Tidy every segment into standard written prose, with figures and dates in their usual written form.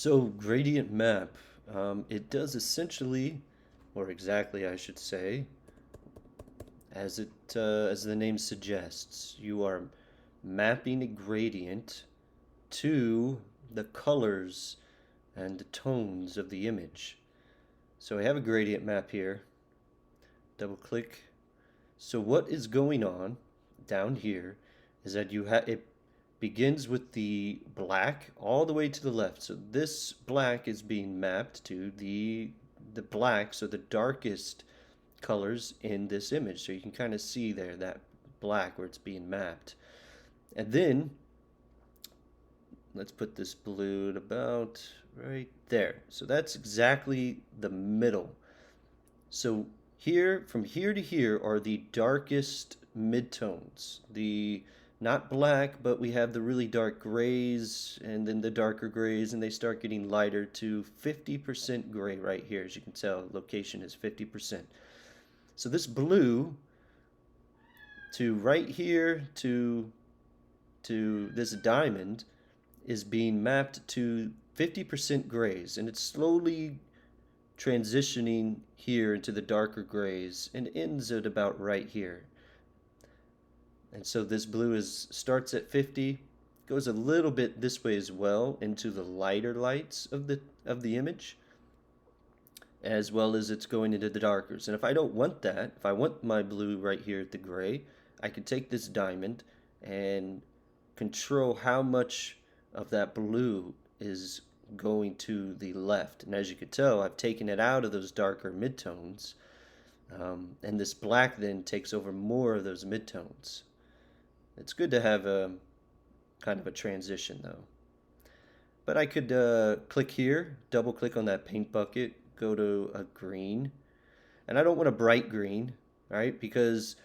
So gradient map, it does essentially, or exactly I should say, as the name suggests, you are mapping a gradient to the colors and the tones of the image. So I have a gradient map here. Double click. So what is going on down here is that it begins with the black all the way to the left. So this black is being mapped to the black, so the darkest colors in this image. So you can kind of see there that black where it's being mapped. And then let's put this blue at about right there. So that's exactly the middle. So here, from here to here are the darkest midtones. The not black, but we have the really dark grays and then the darker grays, and they start getting lighter to 50% gray right here. As you can tell, location is 50%. So this blue to right here to this diamond is being mapped to 50% grays, and it's slowly transitioning here into the darker grays and ends at about right here. And so this blue is starts at 50, goes a little bit this way as well into the lighter lights of the image, as well as it's going into the darkers. And if I don't want that, if I want my blue right here at the gray, I can take this diamond and control how much of that blue is going to the left. And as you can tell, I've taken it out of those darker midtones, and this black then takes over more of those midtones. It's good to have a kind of a transition though. But I could click here, double click on that paint bucket, go to a green. And I don't want a bright green, right? Because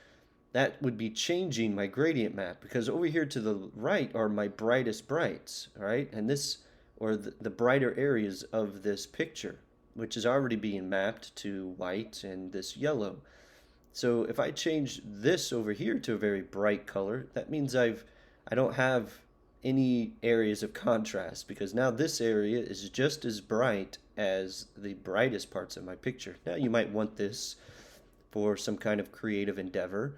that would be changing my gradient map. Because over here to the right are my brightest brights, all right? And this, or the brighter areas of this picture, which is already being mapped to white and this yellow. So if I change this over here to a very bright color, that means I don't have any areas of contrast because now this area is just as bright as the brightest parts of my picture. Now you might want this for some kind of creative endeavor,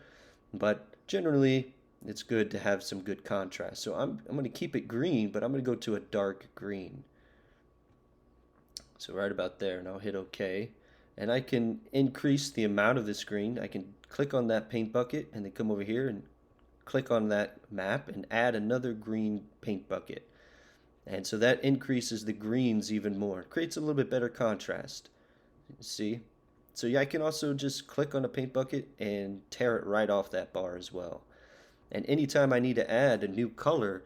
but generally it's good to have some good contrast. So I'm going to keep it green, but I'm going to go to a dark green. So right about there, and I'll hit OK. And I can increase the amount of the screen. I can click on that paint bucket and then come over here and click on that map and add another green paint bucket. And so that increases the greens even more. It creates a little bit better contrast. See? So yeah, I can also just click on a paint bucket and tear it right off that bar as well. And anytime I need to add a new color,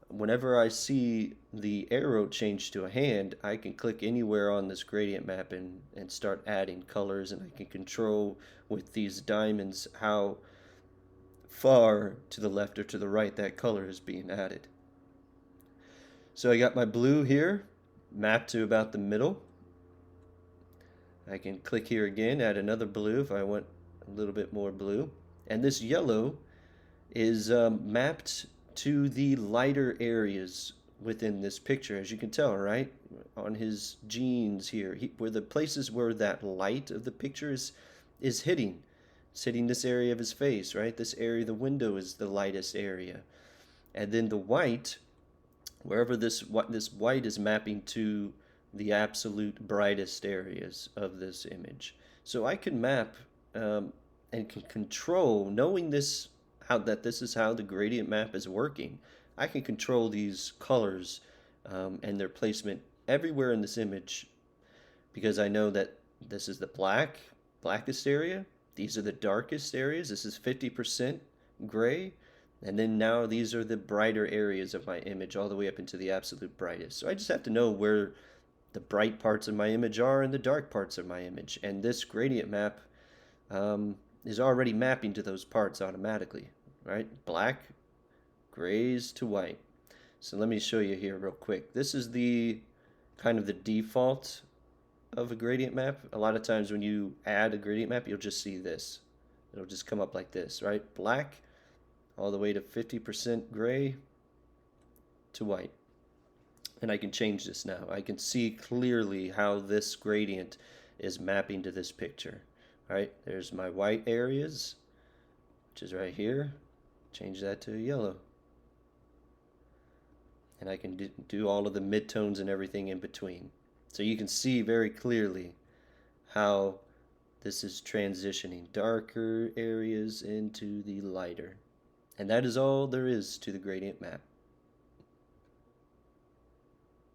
whenever I see the arrow change to a hand, I can click anywhere on this gradient map and start adding colors, and I can control with these diamonds how far to the left or to the right that color is being added. So I got my blue here mapped to about the middle. I can click here again, add another blue if I want a little bit more blue. And this yellow is mapped to the lighter areas within this picture, as you can tell, right? On his jeans here, where the places where that light of the picture is hitting. It's hitting this area of his face, right? This area of the window is the lightest area. And then the white, wherever this white is mapping to the absolute brightest areas of this image. So I can map and can control, knowing this this is how the gradient map is working. I can control these colors and their placement everywhere in this image because I know that this is the blackest area. These are the darkest areas. This is 50% gray. And then now these are the brighter areas of my image all the way up into the absolute brightest. So I just have to know where the bright parts of my image are and the dark parts of my image. And this gradient map is already mapping to those parts automatically, right? Black, grays to white. So let me show you here real quick. This is the kind of the default of a gradient map. A lot of times when you add a gradient map, you'll just see this. It'll just come up like this, right? Black all the way to 50% gray to white. And I can change this now. I can see clearly how this gradient is mapping to this picture. All right, there's my white areas, which is right here. Change that to yellow. And I can do all of the midtones and everything in between. So you can see very clearly how this is transitioning darker areas into the lighter. And that is all there is to the gradient map.